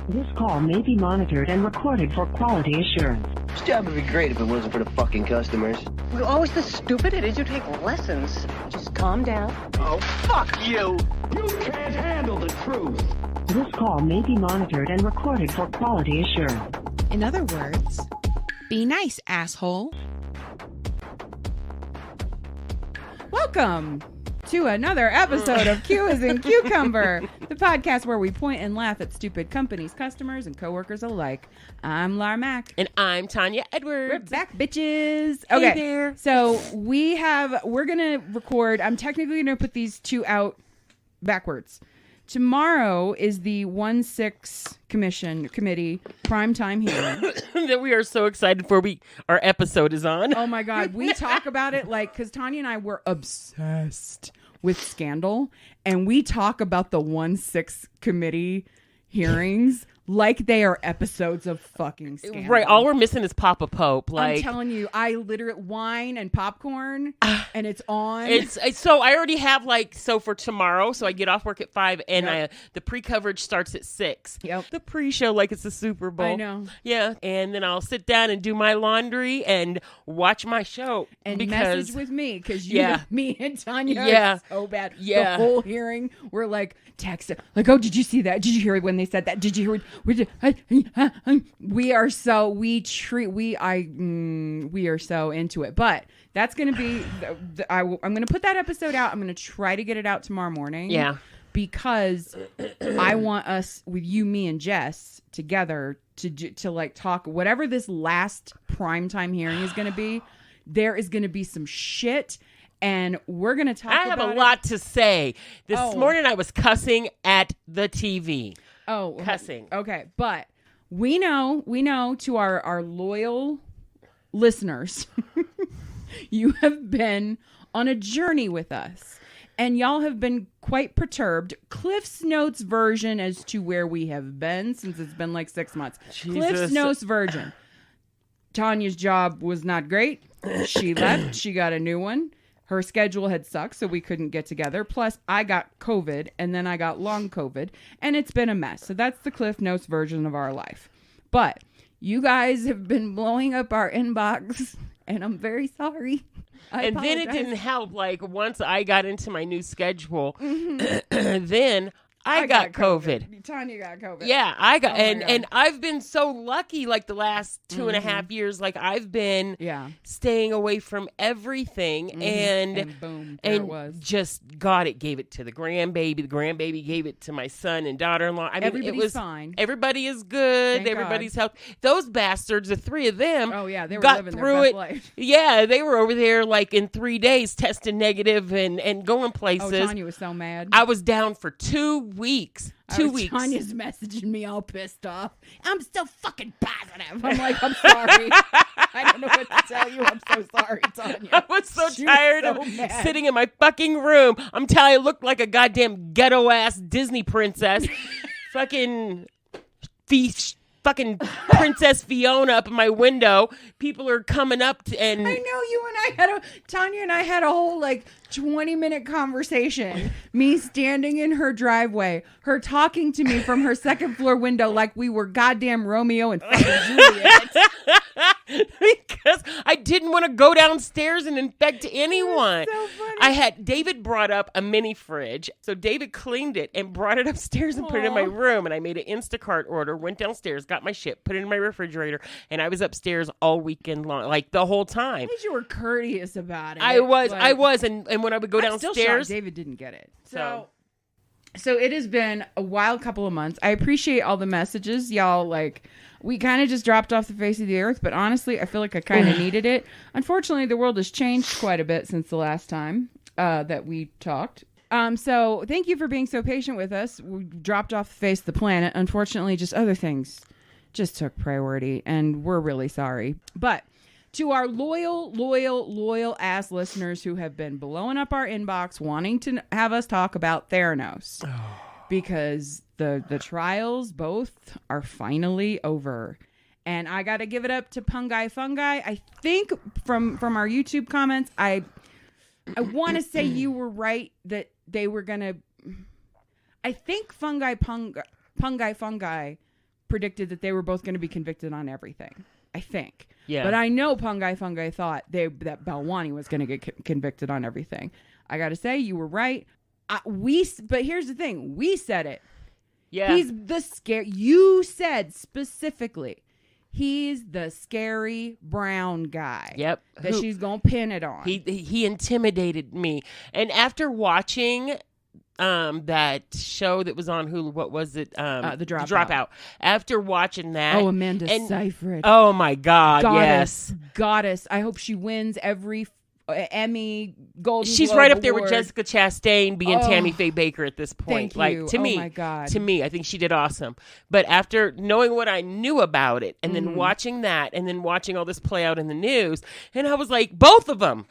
This call may be monitored and recorded for quality assurance. This job would be great if it wasn't for the fucking customers. You're always the stupid it is you take lessons. Just calm down. Oh, fuck you! You can't handle the truth. This call may be monitored and recorded for quality assurance. In other words, be nice, asshole. Welcome to another episode of Q as in Cucumber, the podcast where we point and laugh at stupid companies, customers, and coworkers alike. I'm Lara Mack. And I'm Tanya Edwards. We're back, bitches. Hey Okay, there. so we're going to record. I'm technically going to put these two out backwards. Tomorrow is the 1-6 committee primetime hearing. That we are so excited for. Our episode is on. Oh my God. We talk about it like, because Tanya and I were obsessed with Scandal, and we talk about the 1-6 committee hearings like they are episodes of fucking Scandal. Right. All we're missing is Papa Pope. Like, I'm telling you, I literally wine and popcorn, and it's on. It's so I already have for tomorrow. So I get off work at 5, and the pre-coverage starts at 6. Yep. The pre-show like it's the Super Bowl. I know. Yeah, and then I'll sit down and do my laundry and watch my show And message with me because me and Tanya are so bad. Yeah. The whole hearing, we're like texting, like, "Oh, did you see that? Did you hear it when they said that? Did you hear it?" We are so into it. But that's gonna be. I'm gonna put that episode out. I'm gonna try to get it out tomorrow morning. Yeah. Because I want us with you, me, and Jess together to like talk whatever this last primetime hearing is going to be. There is going to be some shit, and we're going to talk about it. I have a lot to say. This morning I was cussing at the TV. Oh, cussing. Okay, but we know to our loyal listeners, you have been on a journey with us. And y'all have been quite perturbed. Cliff's Notes version as to where we have been since it's been like 6 months. Jesus. Cliff's Notes version. Tanya's job was not great. She left. She got a new one. Her schedule had sucked, so we couldn't get together. Plus, I got COVID, and then I got long COVID, and it's been a mess. So that's the Cliff Notes version of our life. But you guys have been blowing up our inbox, and I'm very sorry. I apologize. Then it didn't help. Like, once I got into my new schedule, then I got COVID. Tanya got COVID. Yeah, I got, and I've been so lucky, like the last 2.5 years, like I've been staying away from everything, and boom, there it was. Just God, it gave it to the grandbaby. The grandbaby gave it to my son and daughter-in-law. I mean, everybody's fine. Everybody is good. Thank everybody's healthy. Those bastards, the three of them, oh yeah, they were got living through their best it. Life. Yeah, they were over there like in 3 days, testing negative and going places. Oh, Tanya was so mad. I was down for 2 weeks. 2 weeks. Tanya's messaging me all pissed off. I'm still fucking positive. I'm like, I'm sorry. I don't know what to tell you. I'm so sorry, Tanya. I was so tired of sitting in my fucking room. I'm telling you, I looked like a goddamn ghetto-ass Disney princess. Fucking Princess Fiona up in my window. People are coming up and I know Tanya and I had a whole 20-minute conversation. Me standing in her driveway, her talking to me from her second floor window like we were goddamn Romeo and fucking Juliet. Because I didn't want to go downstairs and infect anyone. So funny. David brought up a mini fridge. So David cleaned it and brought it upstairs and put it in my room. And I made an Instacart order, went downstairs, got my shit, put it in my refrigerator. And I was upstairs all weekend long, like the whole time. At least you were courteous about it. I was. And when I would go downstairs. Still shocked David didn't get it. So it has been a wild couple of months. I appreciate all the messages. Y'all, we kind of just dropped off the face of the earth, but honestly, I feel like I kind of needed it. Unfortunately, the world has changed quite a bit since the last time that we talked. So thank you for being so patient with us. We dropped off the face of the planet. Unfortunately, just other things just took priority, and we're really sorry. But to our loyal ass listeners who have been blowing up our inbox wanting to have us talk about Theranos. Because the trials both are finally over. And I got to give it up to Fungi. I think from our YouTube comments, I want to say you were right that they were going to... I think Fungi predicted that they were both going to be convicted on everything. I think. Yeah. But I know Pungai Fungai thought that Balwani was going to get convicted on everything. I got to say, you were right. But here's the thing. We said it. Yeah. He's the scare. You said specifically, he's the scary brown guy. Yep. That she's going to pin it on. He intimidated me. And after watching that show that was on Hulu, what was it? The Dropout. After watching that. Oh, Amanda Seyfried. Oh my God. Yes. Goddess. I hope she wins every Emmy, Golden She's Globe right up there award. with Jessica Chastain being Tammy Faye Baker at this point. Thank you. To me, my God. to me, I think she did awesome. But after knowing what I knew about it, and then watching that, and then watching all this play out in the news, and I was like, both of them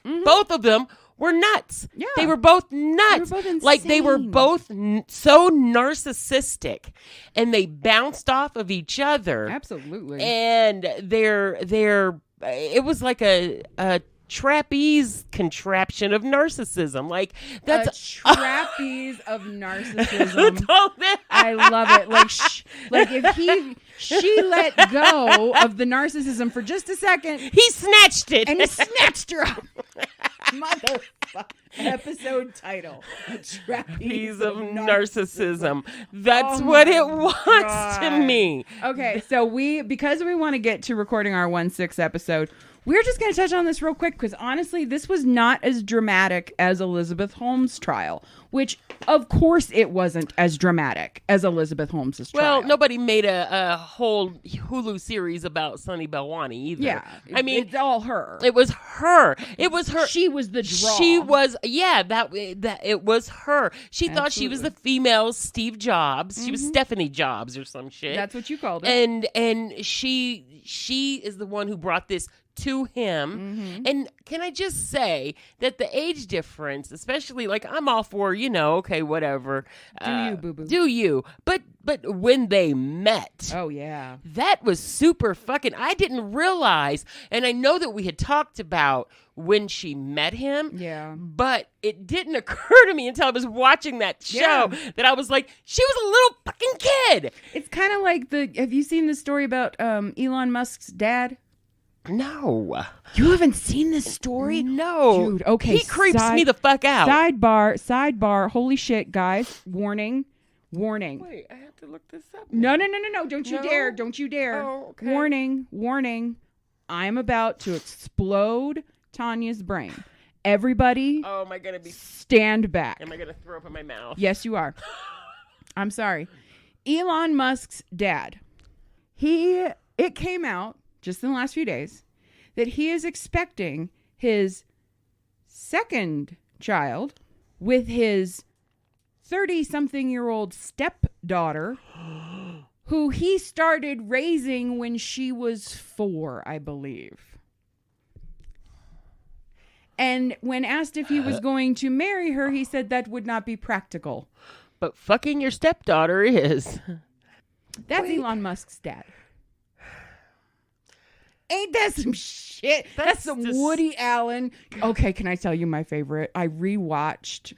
were nuts. Yeah. They were both nuts. They were both like they were insane. both so narcissistic, and they bounced off of each other. Absolutely. And it was like a trapeze contraption of narcissism. Like that's a trapeze of narcissism. I love it. Like if she let go of the narcissism for just a second, he snatched it and he snatched her up. Motherfucker. Episode title: A Trapeze of narcissism. That's what it was to me. Okay, so because we want to get to recording our 1/6 episode, we're just going to touch on this real quick because honestly, this was not as dramatic as Elizabeth Holmes' trial, which of course it wasn't as dramatic as Elizabeth Holmes' trial. Well, nobody made a whole Hulu series about Sunny Balwani either. Yeah, I mean, it's all her. It was her. It was her. She was the draw. She was, that it was her. She thought she was the female Steve Jobs. She was Stephanie Jobs or some shit. That's what you called it. And she is the one who brought this to him. And can I just say that the age difference, especially like I'm all for, okay, whatever. Do you, boo-boo. Do you. But when they met. Oh, yeah. That was super fucking, I didn't realize, and I know that we had talked about when she met him. Yeah. But it didn't occur to me until I was watching that show that I was like, she was a little fucking kid. It's kind of like have you seen the story about Elon Musk's dad? No. You haven't seen this story? No. Dude, okay. He creeps me the fuck out. Sidebar. Holy shit, guys. Warning. Wait, I have to look this up. No. Don't you dare. Don't you dare. Oh, okay. Warning. I'm about to explode Tanya's brain. Everybody, Oh, am I going to be... stand back. Am I going to throw up in my mouth? Yes, you are. I'm sorry. Elon Musk's dad. It came out just in the last few days that he is expecting his second child with his 30-something-year-old stepdaughter, who he started raising when she was 4, I believe. And when asked if he was going to marry her, he said that would not be practical. But fucking your stepdaughter is. That's Elon Musk's dad. Ain't that some shit? That's some just... Woody Allen. Okay, can I tell you my favorite? I rewatched,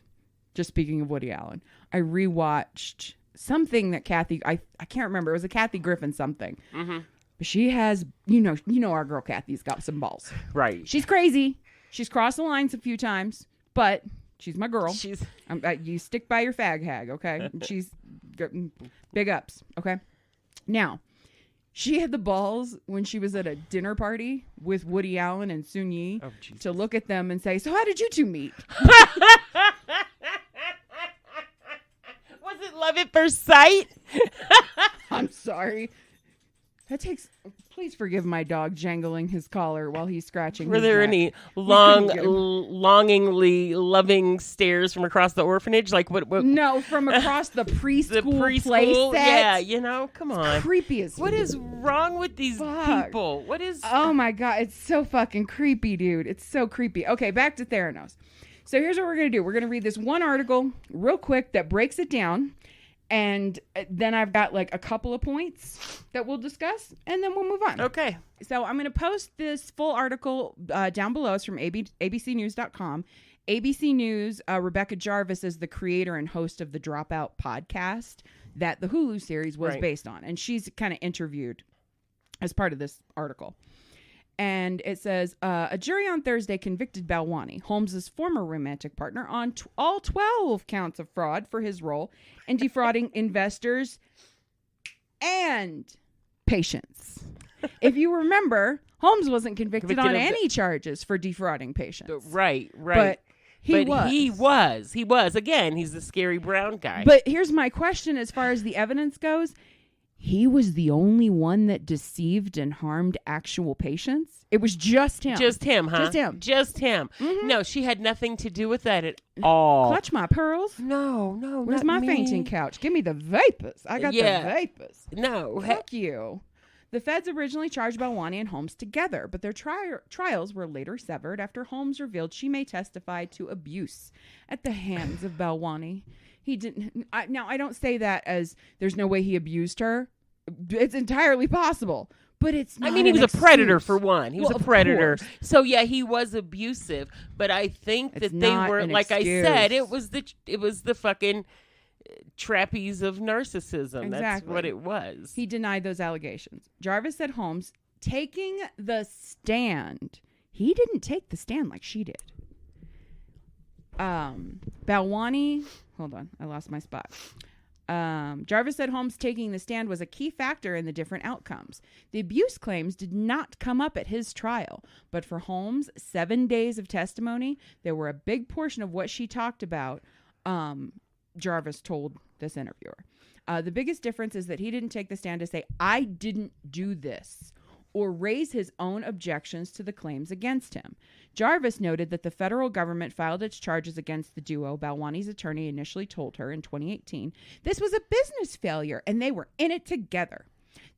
just speaking of Woody Allen, I rewatched something that Kathy, I can't remember. It was a Kathy Griffin something. Mm-hmm. But she has, you know our girl Kathy's got some balls. Right. She's crazy. She's crossed the lines a few times, but she's my girl. She's... you stick by your fag hag, okay? She's big ups, okay? Now, she had the balls when she was at a dinner party with Woody Allen and Sun Yi to look at them and say, "So how did you two meet?" Was it love at first sight? I'm sorry. Please forgive my dog jangling his collar while he's scratching Were his there neck. any longingly loving stares from across the orphanage? Like what? No, from across the preschool, play Yeah, set. come on. Creepy as What is wrong with these people? What is... Oh my God, it's so fucking creepy, dude. It's so creepy. Okay, back to Theranos. So here's what we're going to do. We're going to read this one article real quick that breaks it down. And then I've got like a couple of points that we'll discuss, and then we'll move on. Okay. So I'm going to post this full article down below. It's from abcnews.com. ABC News, Rebecca Jarvis is the creator and host of the Dropout podcast. that the Hulu series was Right. based on. And she's kind of interviewed as part of this article. And it says, a jury on Thursday convicted Balwani, Holmes's former romantic partner, on all 12 counts of fraud for his role in defrauding investors and patients. If you remember, Holmes wasn't convicted on any charges for defrauding patients. Right. But he was. Again, he's the scary brown guy. But here's my question as far as the evidence goes. He was the only one that deceived and harmed actual patients? It was just him. Just him, huh? Just him. Mm-hmm. No, she had nothing to do with that at all. Clutch my pearls. No. Where's not my me. fainting couch? Give me the vapors. I got the vapors. No. Fuck you. The feds originally charged Balwani and Holmes together, but their trials were later severed after Holmes revealed she may testify to abuse at the hands of Balwani. He didn't. Now, I don't say that as there's no way he abused her. It's entirely possible, but it's not. I mean, he was a predator for one. He was a predator. Course. So yeah, he was abusive. But I think that they were, like excuse. I said, it was the fucking trapeze of narcissism. Exactly. That's what it was. He denied those allegations. Jarvis said Holmes taking the stand. He didn't take the stand like she did. Balwani, hold on, I lost my spot. Jarvis said Holmes taking the stand was a key factor in the different outcomes. The abuse claims did not come up at his trial, but for Holmes' 7 days of testimony, there were a big portion of what she talked about, Jarvis told this interviewer. The biggest difference is that he didn't take the stand to say, I didn't do this, or raise his own objections to the claims against him. Jarvis noted that the federal government filed its charges against the duo. Balwani's attorney initially told her in 2018 this was a business failure and they were in it together.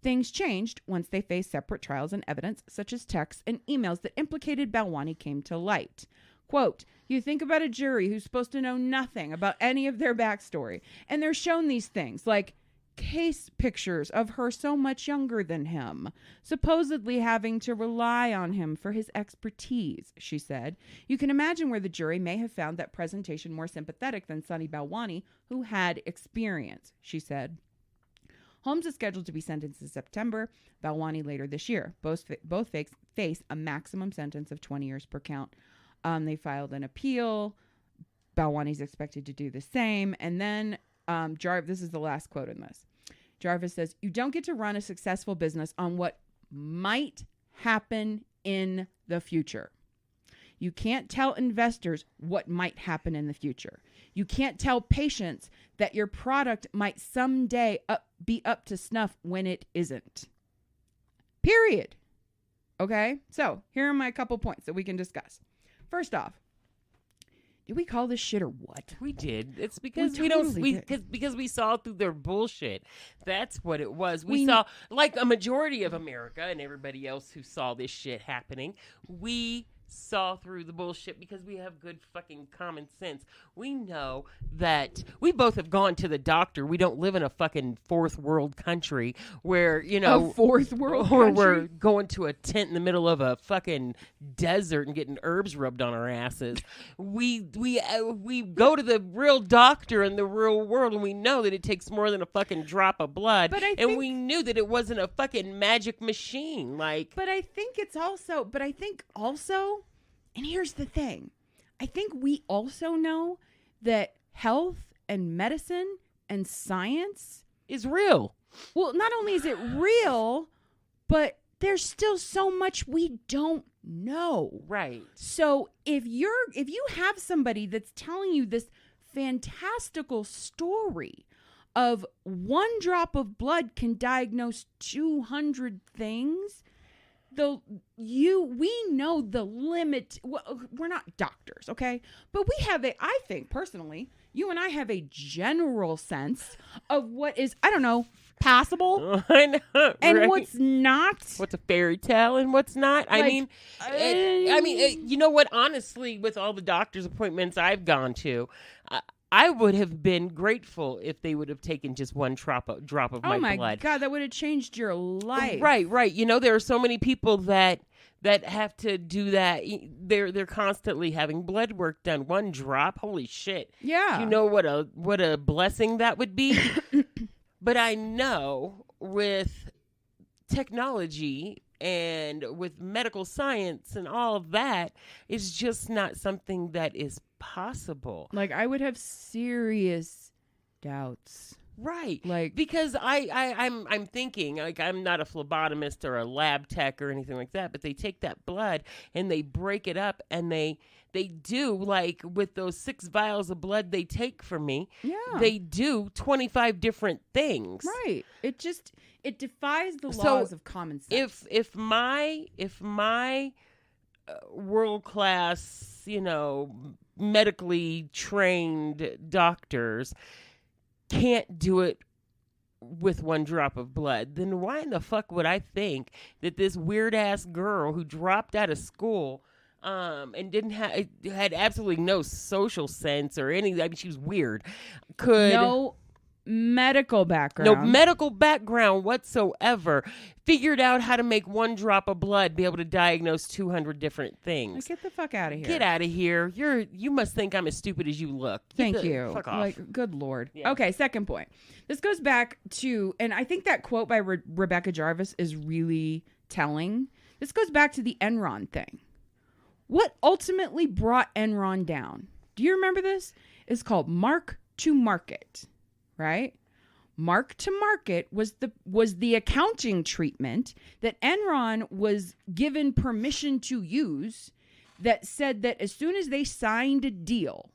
Things changed once they faced separate trials and evidence, such as texts and emails that implicated Balwani came to light. Quote, you think about a jury who's supposed to know nothing about any of their backstory, and they're shown these things like case pictures of her so much younger than him, supposedly having to rely on him for his expertise, she said. You can imagine where the jury may have found that presentation more sympathetic than Sunny Balwani, who had experience, she said. Holmes is scheduled to be sentenced in September, Balwani later this year. Both face a maximum sentence of 20 years per count. They filed an appeal. Balwani's expected to do the same. And then this is the last quote in this. Jarvis says, you don't get to run a successful business on what might happen in the future. You can't tell investors what might happen in the future. You can't tell patients that your product might someday be up to snuff when it isn't. Period. Okay? So here are my couple points that we can discuss. First off, did we call this shit or what? We did. It's because because we saw through their bullshit. That's what it was. We saw, like a majority of America and everybody else who saw this shit happening, we saw through the bullshit because we have good fucking common sense. We know that we both have gone to the doctor. We don't live in a fucking fourth world country where, a fourth world or country? we're going to a tent in the middle of a fucking desert and getting herbs rubbed on our asses. We go to the real doctor in the real world, and we know that it takes more than a fucking drop of blood. And we knew that it wasn't a fucking magic machine. But I think also, and here's the thing, I think we also know that health and medicine and science is real. Well, not only is it real, but there's still so much we don't know. Right. So if you have somebody that's telling you this fantastical story of one drop of blood can diagnose 200 things, we know the limit. Well, we're not doctors, okay? But we have I think personally, you and I have a general sense of what is, I don't know, possible. I know, and right? what's not. What's a fairy tale and what's not. You know what? Honestly, with all the doctor's appointments I've gone to, I would have been grateful if they would have taken just one drop of my blood. Oh my God, that would have changed your life. Right. There are so many people that have to do that. They're constantly having blood work done. One drop, holy shit. Yeah. You know what a blessing that would be? But I know with technology and with medical science and all of that, it's just not something that is possible. Like, I would have serious doubts. Right. Like, because I'm thinking, like, I'm not a phlebotomist or a lab tech or anything like that, but they take that blood and they break it up and they do, like, with those 6 vials of blood they take from me, they do 25 different things. Right. It defies the laws of common sense. If my world class, medically trained doctors can't do it with 1 drop of blood, then why in the fuck would I think that this weird ass girl who dropped out of school and didn't had absolutely no social sense or any, I mean, she was weird, could no medical background whatsoever, figured out how to make 1 drop of blood be able to diagnose 200 different things. Like, get the fuck out of here. Get out of here. You must think I'm as stupid as you look. Thank you. Fuck off. Like, good Lord. Yeah. Okay, second point. This goes back to, and I think that quote by Rebecca Jarvis is really telling. This goes back to the Enron thing. What ultimately brought Enron down? Do you remember this? It's called mark to market. Right? Mark to market was the accounting treatment that Enron was given permission to use, that said that as soon as they signed a deal,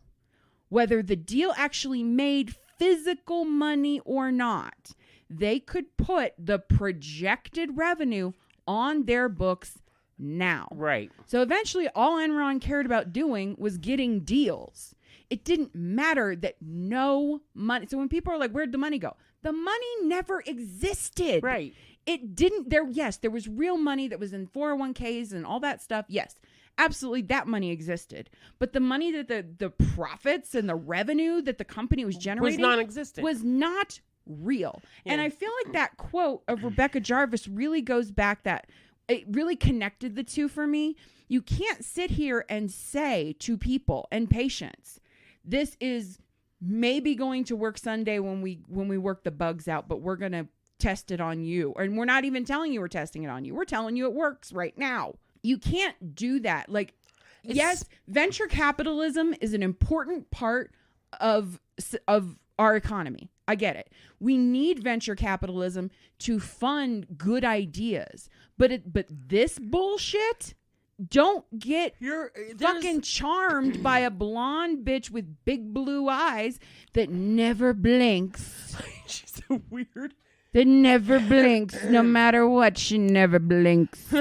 whether the deal actually made physical money or not, they could put the projected revenue on their books now. Right. So eventually all Enron cared about doing was getting deals. It didn't matter that no money. So when people are like, where'd the money go? The money never existed. Right. It didn't. There was real money that was in 401ks and all that stuff. Yes, absolutely. That money existed. But the money that the profits and the revenue that the company was generating was non-existent. Was not real. Yeah. And I feel like that quote of Rebecca Jarvis really goes back, that it really connected the two for me. You can't sit here and say to people and patients, this is maybe going to work Sunday when we work the bugs out, but we're going to test it on you. And we're not even telling you we're testing it on you. We're telling you it works right now. You can't do that. Like, yes, venture capitalism is an important part of our economy. I get it. We need venture capitalism to fund good ideas. But this bullshit, don't get fucking charmed by a blonde bitch with big blue eyes that never blinks. She's so weird. That never blinks. No matter what, she never blinks.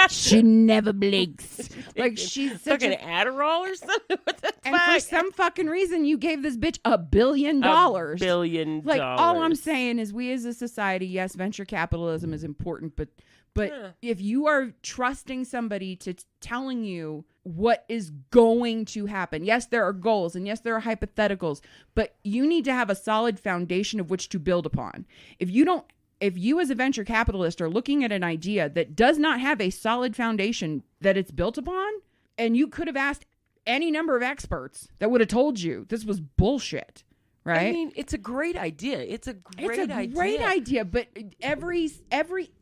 She never blinks. Like, she's such fucking Adderall or something. What the and fuck? for some fucking reason, you gave this bitch $1 billion. $1 billion. Like, all I'm saying is, we as a society, yes, venture capitalism is important, but if you are trusting somebody to telling you what is going to happen, yes, there are goals and yes, there are hypotheticals, but you need to have a solid foundation of which to build upon. If you as a venture capitalist are looking at an idea that does not have a solid foundation that it's built upon, and you could have asked any number of experts that would have told you this was bullshit. Right? I mean, it's a great idea. It's a great idea, but every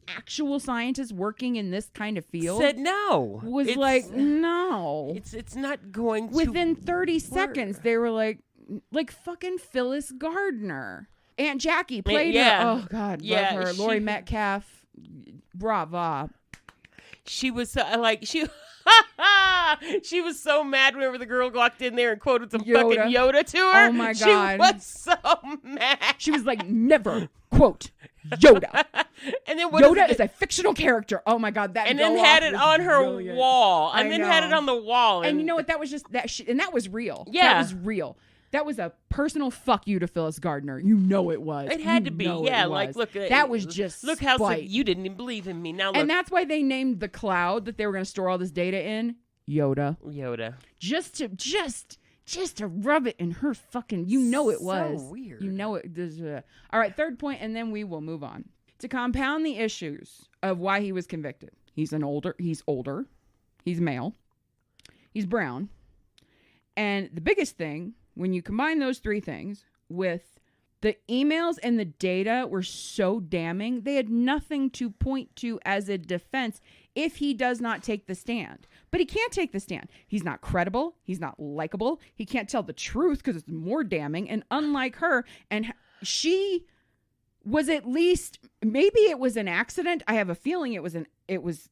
actual scientist working in this kind of field said no. Was like, no. It's not going to Within 30 seconds, they were like fucking Phyllis Gardner. Aunt Jackie played her. Oh, God, love her. Lori Metcalf. Brava. She was she was so mad whenever the girl walked in there and quoted some fucking Yoda to her. Oh my God. She was so mad. She was like, never quote Yoda. And then Yoda is a fictional character. Oh my God. That and then had it on her brilliant. wall. And then had it on the wall. And you know what? That was just that shit. And that was real. Yeah. That was real. That was a personal fuck you to Phyllis Gardner. You know it was. It had to be. Yeah, like, look. That was just look how you didn't even believe in me. Now look. And that's why they named the cloud that they were going to store all this data in Yoda. Just to rub it in her fucking. You know it was. So weird. You know it. All right, third point, and then we will move on. To compound the issues of why he was convicted. He's older. He's male. He's brown. And the biggest thing, when you combine those three things with The emails and the data were so damning. They had nothing to point to as a defense if he does not take the stand. But he can't take the stand. He's not credible. He's not likable. He can't tell the truth because it's more damning. And unlike her, and she was at least, maybe it was an accident. I have a feeling it was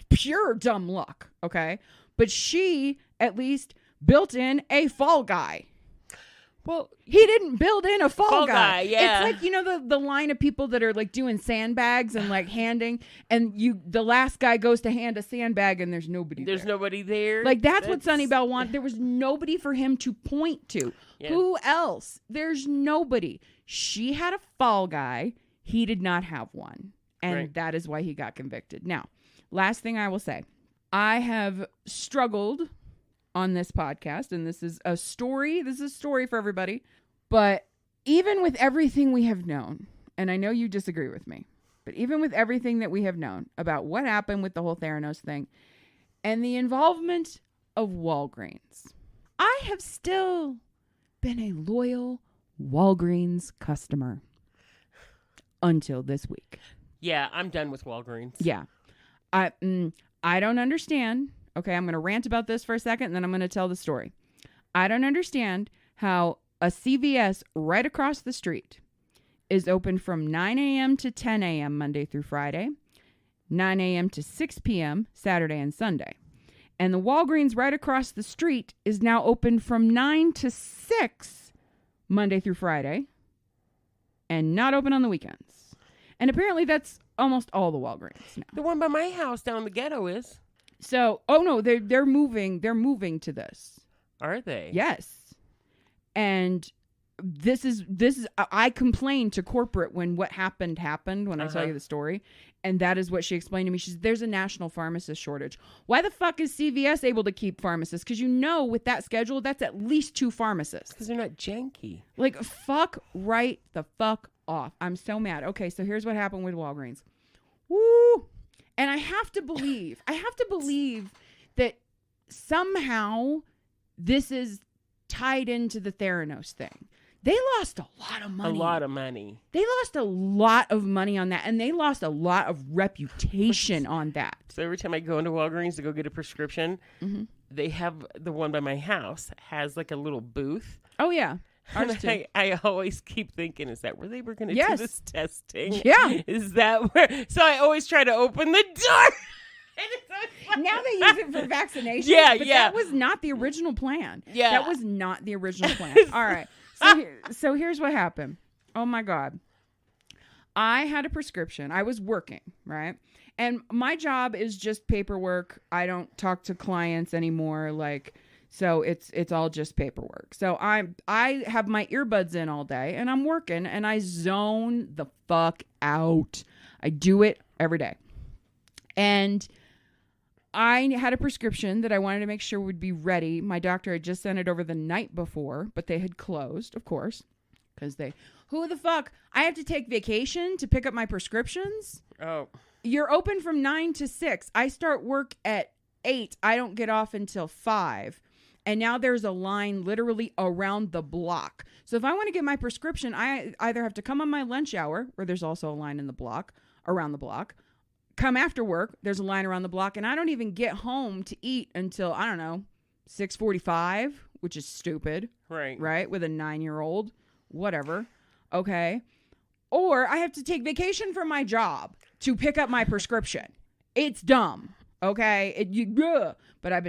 pure dumb luck. Okay. But she at least built in a fall guy. Well, he didn't build in a fall guy. Yeah. It's like, you know, the line of people that are like doing sandbags and like handing, and the last guy goes to hand a sandbag and there's nobody there. Like that's what Sunny Balwani, there was nobody for him to point to. Yeah. Who else? There's nobody. She had a fall guy. He did not have one. And that is why he got convicted. Now, last thing I will say, I have struggled on this podcast, and this is a story for everybody, but even with everything we have known, and I know you disagree with me, but even with everything that we have known about what happened with the whole Theranos thing and the involvement of Walgreens, I have still been a loyal Walgreens customer until this week. Yeah, I'm done with Walgreens. Yeah. I don't understand. Okay, I'm going to rant about this for a second, and then I'm going to tell the story. I don't understand how a CVS right across the street is open from 9 a.m. to 10 a.m. Monday through Friday, 9 a.m. to 6 p.m. Saturday and Sunday. And the Walgreens right across the street is now open from 9 to 6 Monday through Friday and not open on the weekends. And apparently that's almost all the Walgreens now. The one by my house down in the ghetto is. So, oh no, they're moving to this. Are they? Yes. And this is I complained to corporate when what happened when I tell you the story, and that is what she explained to me. She said there's a national pharmacist shortage. Why the fuck is CVS able to keep pharmacists? Because with that schedule, that's at least 2 pharmacists. Because they're not janky. Like, fuck right the fuck off. I'm so mad. Okay, so here's what happened with Walgreens. Woo! And I have to believe that somehow this is tied into the Theranos thing. They lost a lot of money. A lot of money. They lost a lot of money on that, and they lost a lot of reputation on that. So every time I go into Walgreens to go get a prescription, they have the one by my house has like a little booth. Oh, yeah. And I always keep thinking, is that where they were going to do this testing? Yeah. Is that where? So I always try to open the door. Now they use it for vaccinations. Yeah, but yeah. That was not the original plan. Yeah. That was not the original plan. All right. So here's what happened. Oh, my God. I had a prescription. I was working, right? And my job is just paperwork. I don't talk to clients anymore. So it's all just paperwork. So I have my earbuds in all day and I'm working and I zone the fuck out. I do it every day. And I had a prescription that I wanted to make sure would be ready. My doctor had just sent it over the night before, but they had closed, of course, because who the fuck? I have to take vacation to pick up my prescriptions? Oh. You're open from 9 to 6. I start work at 8. I don't get off until 5. And now there's a line literally around the block. So if I want to get my prescription, I either have to come on my lunch hour, where there's also a line around the block, come after work, there's a line around the block, and I don't even get home to eat until, I don't know, 6:45, which is stupid. Right? With a 9-year-old. Whatever. Okay. Or I have to take vacation from my job to pick up my prescription. It's dumb. Okay. But I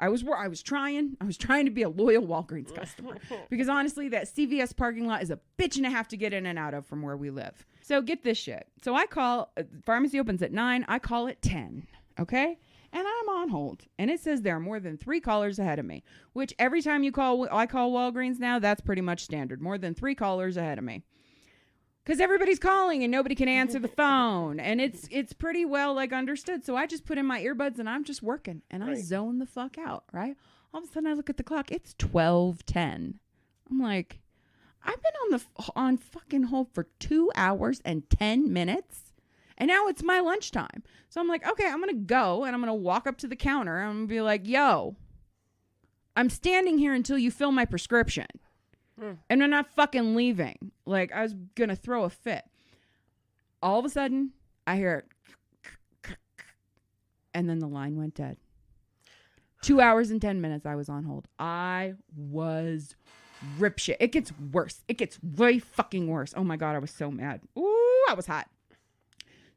was trying to be a loyal Walgreens customer because honestly, that CVS parking lot is a bitch and a half to get in and out of from where we live. So get this shit. So I call, pharmacy opens at 9. I call at 10. Okay. And I'm on hold. And it says there are more than 3 callers ahead of me, which every time I call Walgreens now, that's pretty much standard. More than 3 callers ahead of me. Because everybody's calling and nobody can answer the phone. And it's pretty well understood. So I just put in my earbuds and I'm just working. And I zone the fuck out, right? All of a sudden I look at the clock. It's 12:10. I'm like, I've been on fucking hold for 2 hours and 10 minutes. And now it's my lunchtime. So I'm like, okay, I'm going to go and I'm going to walk up to the counter. And I'm going to be like, yo, I'm standing here until you fill my prescription. And I'm not fucking leaving. Like, I was going to throw a fit. All of a sudden, I hear it. And then the line went dead. 2 hours and 10 minutes I was on hold. I was rip shit. It gets worse. It gets way fucking worse. Oh my God, I was so mad. Ooh, I was hot.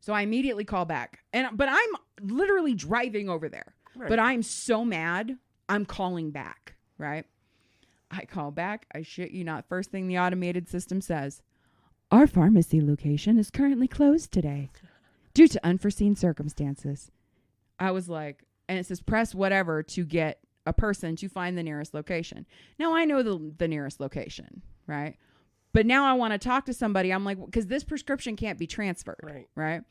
So I immediately call back. But I'm literally driving over there. Right. But I'm so mad, I'm calling back, right? I call back. I shit you not. First thing the automated system says, our pharmacy location is currently closed today due to unforeseen circumstances. I was like, and it says press whatever to get a person to find the nearest location. Now I know the nearest location, right? But now I want to talk to somebody. I'm like, because this prescription can't be transferred, right?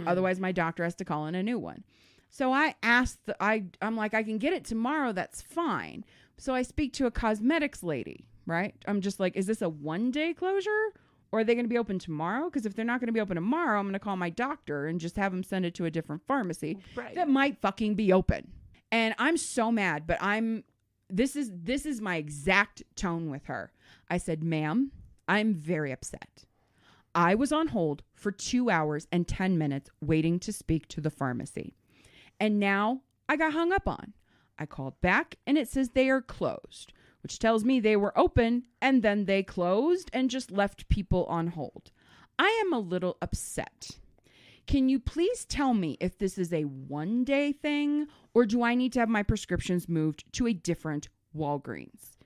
Otherwise, my doctor has to call in a new one. So I asked, I'm like, I can get it tomorrow. That's fine. So I speak to a cosmetics lady, right? I'm just like, is this a 1-day closure? Or are they going to be open tomorrow? Because if they're not going to be open tomorrow, I'm going to call my doctor and just have them send it to a different pharmacy that might fucking be open. And I'm so mad, but this is my exact tone with her. I said, ma'am, I'm very upset. I was on hold for 2 hours and 10 minutes waiting to speak to the pharmacy. And now I got hung up on. I called back and it says they are closed, which tells me they were open and then they closed and just left people on hold. I am a little upset. Can you please tell me if this is a 1-day thing or do I need to have my prescriptions moved to a different Walgreens?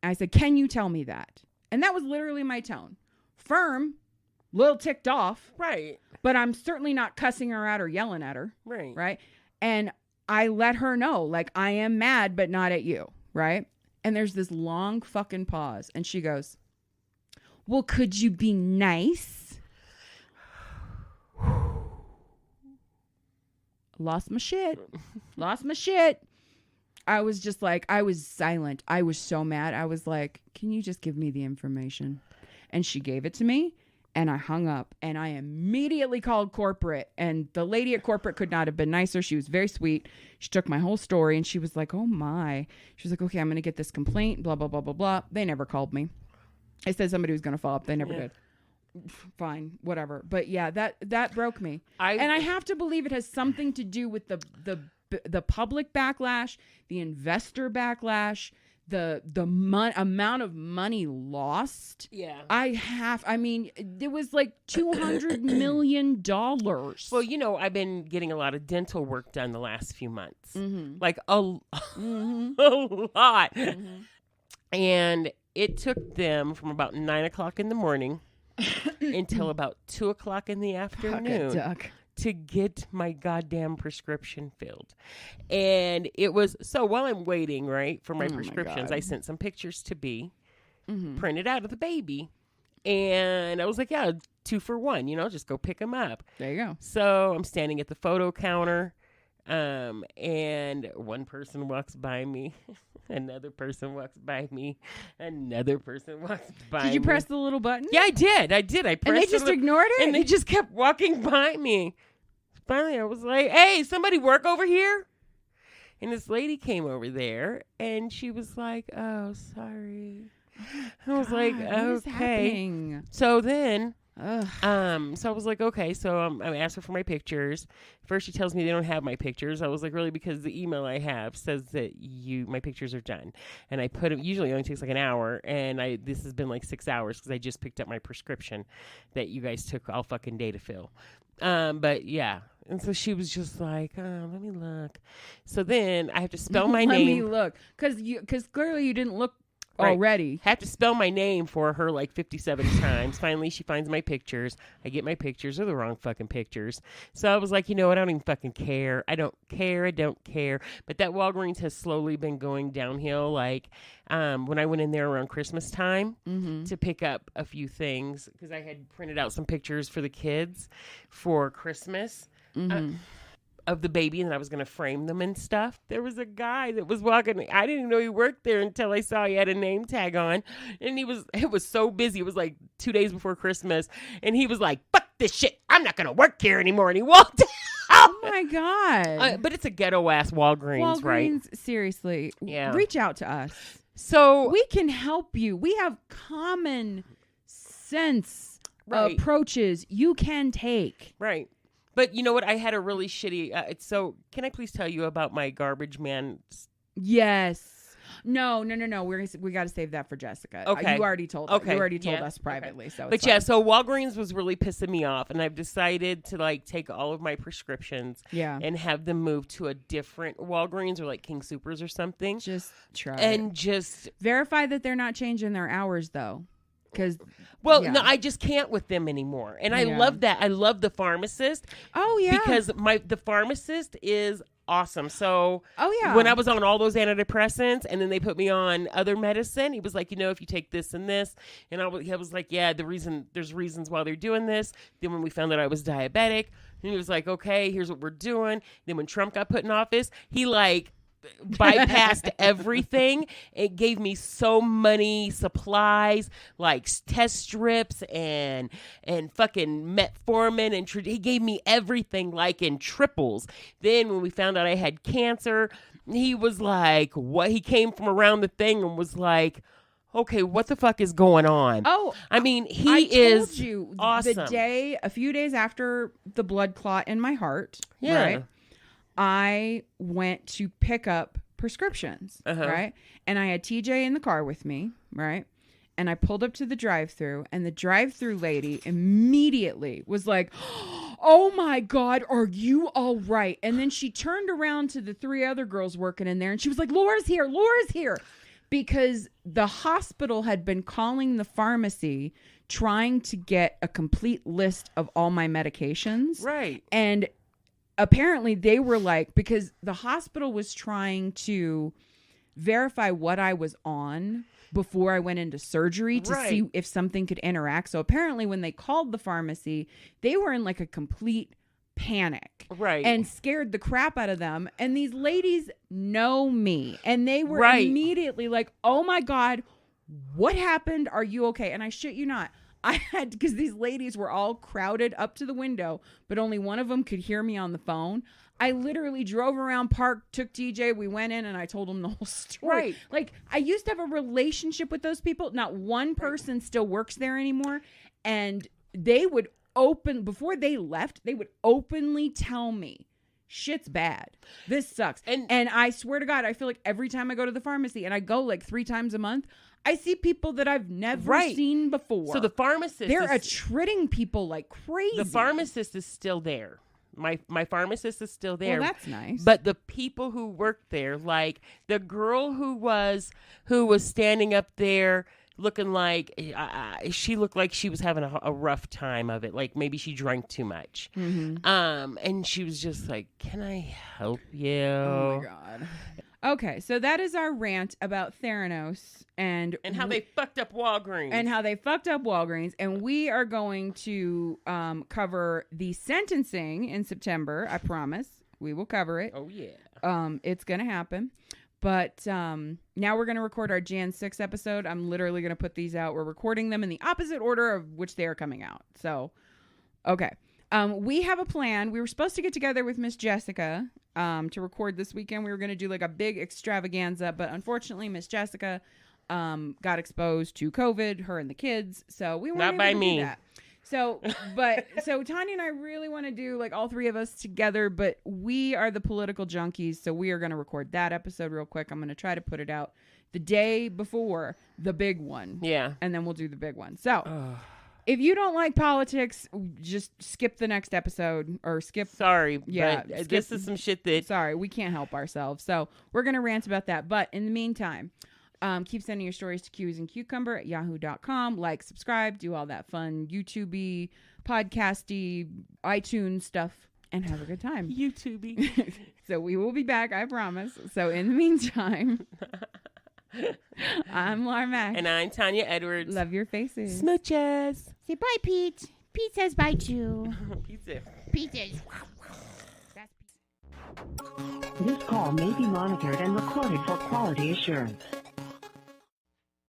I said, can you tell me that? And that was literally my tone. Firm, little ticked off. Right. But I'm certainly not cussing her out or yelling at her. Right. Right. And I let her know, like, I am mad, but not at you. Right. And there's this long fucking pause. And she goes, well, could you be nice? Lost my shit. I was just like, I was silent. I was so mad. I was like, can you just give me the information? And she gave it to me and I hung up and I immediately called corporate, and the lady at corporate could not have been nicer. She was very sweet. She took my whole story and she was like, oh my. She was like, okay, I'm going to get this complaint, blah, blah, blah, blah, blah. They never called me. I said somebody was going to follow up. They never did. Fine, whatever. But yeah, that broke me. And I have to believe it has something to do with the public backlash, the investor backlash, the amount of money lost. Yeah. I mean, it was like $200 million. Well, you know, I've been getting a lot of dental work done the last few months. Mm-hmm. Like a lot. Mm-hmm. And it took them from about 9 o'clock in the morning until about 2 o'clock in the afternoon to get my goddamn prescription filled. And it was, so while I'm waiting, right, for my prescriptions, I sent some pictures to B, printed out of the baby. And I was like, yeah, 2 for 1, you know, just go pick them up. There you go. So I'm standing at the photo counter. And one person walks by me, another person walks by me, another person walks by me. Did you press the little button? Yeah, I did. I pressed and they just ignored it? And they just kept walking by me. Finally, I was like, hey, somebody work over here? And this lady came over there, and she was like, oh, sorry. I was like, okay. So then... so I was like, okay, so I asked her for my pictures. First she tells me they don't have my pictures. I was like, really? Because the email I have says that my pictures are done. And I put them, usually it only takes like an hour, and this has been like 6 hours because I just picked up my prescription that you guys took all fucking day to fill. But yeah. And so she was just like, oh, let me look. So then I have to spell my name. Let me look. Because clearly you didn't look already. Have to spell my name for her like 57 times. Finally, she finds my pictures. I get my pictures. They're the wrong fucking pictures. So I was like, you know what? I don't even fucking care. I don't care. But that Walgreens has slowly been going downhill. Like when I went in there around Christmas time to pick up a few things, because I had printed out some pictures for the kids for Christmas. Of the baby, and I was going to frame them and stuff. There was a guy that was walking. I didn't even know he worked there until I saw he had a name tag on. And it was so busy. It was like 2 days before Christmas. And he was like, fuck this shit. I'm not going to work here anymore. And he walked out. Oh my God. But it's a ghetto ass Walgreens, right? Seriously. Yeah. Reach out to us. So we can help you. We have common sense approaches you can take. Right. But you know what? I had a really shitty... so can I please tell you about my garbage man? Yes. No. We got to save that for Jessica. Okay. You already told us. Okay. You already told Yeah. us privately. Okay. So But yeah, so Walgreens was really pissing me off. And I've decided to like take all of my prescriptions and have them moved to a different Walgreens or like King Soopers or something. Just try and it. just verify that they're not changing their hours though. Because no, I just can't with them anymore. And I love that. I love the pharmacist. Oh yeah. Because the pharmacist is awesome. So when I was on all those antidepressants and then they put me on other medicine, he was like, if you take this and this, and I was like, there's reasons why they're doing this. Then when we found out I was diabetic, and he was like, okay, here's what we're doing. Then when Trump got put in office, he like bypassed everything. It gave me so many supplies like test strips and fucking metformin, and he gave me everything like in triples. Then when we found out I had cancer, he was like, what? He came from around the thing and was like, okay, what the fuck is going on? Oh, I mean, I is told you awesome. A few days after the blood clot in my heart, right? I went to pick up prescriptions, right? And I had TJ in the car with me, right? And I pulled up to the drive-thru, and the drive-thru lady immediately was like, oh my God, are you all right? And then she turned around to the three other girls working in there, and she was like, Laura's here. Because the hospital had been calling the pharmacy trying to get a complete list of all my medications. Right. And apparently they were like, because the hospital was trying to verify what I was on before I went into surgery to see if something could interact. So apparently when they called the pharmacy, they were in like a complete panic. Right. And scared the crap out of them. And these ladies know me. And they were immediately like, oh my God, what happened? Are you okay? And I shit you not. I had, because these ladies were all crowded up to the window, but only one of them could hear me on the phone. I literally drove around, parked, took TJ, we went in, and I told them the whole story. Right. Like, I used to have a relationship with those people. Not one person still works there anymore. And they would before they left, they would openly tell me, shit's bad. This sucks. And I swear to God, I feel like every time I go to the pharmacy, and I go like 3 times a month, I see people that I've never seen before. So the pharmacist, they're treating people like crazy. The pharmacist is still there. My pharmacist is still there. Well, that's nice. But the people who work there, like the girl who was standing up there looking like she looked like she was having a rough time of it. Like maybe she drank too much. Mm-hmm. And she was just like, "Can I help you?" Oh my God. Okay, so that is our rant about Theranos and how they fucked up Walgreens. And we are going to cover the sentencing in September. I promise. We will cover it. Oh, yeah. It's going to happen. But now we're going to record our Jan 6 episode. I'm literally going to put these out. We're recording them in the opposite order of which they are coming out. So, okay. We have a plan. We were supposed to get together with Miss Jessica to record this weekend. We were going to do like a big extravaganza, but unfortunately Miss Jessica got exposed to COVID, her and the kids. So we weren't able to do that. So Tanya and I really want to do like all 3 of us together, but we are the political junkies. So we are going to record that episode real quick. I'm going to try to put it out the day before the big one. Yeah. And then we'll do the big one. So if you don't like politics, just skip the next episode or skip. Sorry. Yeah. But this is some shit that. Sorry, we can't help ourselves. So we're going to rant about that. But in the meantime, keep sending your stories to qasincucumber@yahoo.com. Like, subscribe, do all that fun YouTube-y, podcasty, iTunes stuff, and have a good time. YouTube-y. So we will be back, I promise. So in the meantime, I'm Lara Mack. And I'm Tanya Edwards. Love your faces. Smooches. Say bye, Pete. Pete says bye too. Pizza. Pete says. This call may be monitored and recorded for quality assurance.